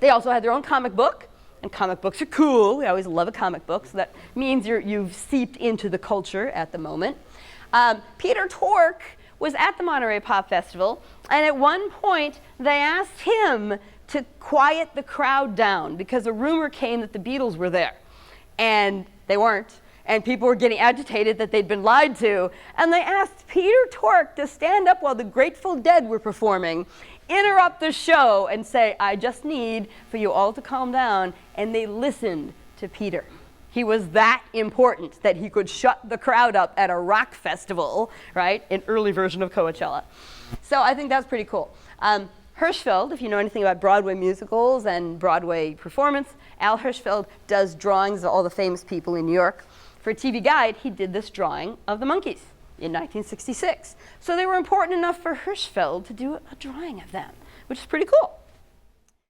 They also had their own comic book, and comic books are cool. We always love a comic book, so that means you've seeped into the culture at the moment. Peter Tork was at the Monterey Pop Festival, and at one point they asked him to quiet the crowd down because a rumor came that the Beatles were there, and they weren't, and people were getting agitated that they'd been lied to, and they asked Peter Tork to stand up while the Grateful Dead were performing, interrupt the show, and say, "I just need for you all to calm down," and they listened to Peter. He was that important that he could shut the crowd up at a rock festival, right? An early version of Coachella. So I think that's pretty cool. Hirschfeld, if you know anything about Broadway musicals and Broadway performance, Al Hirschfeld does drawings of all the famous people in New York. For TV Guide, he did this drawing of the Monkees in 1966. So they were important enough for Hirschfeld to do a drawing of them, which is pretty cool.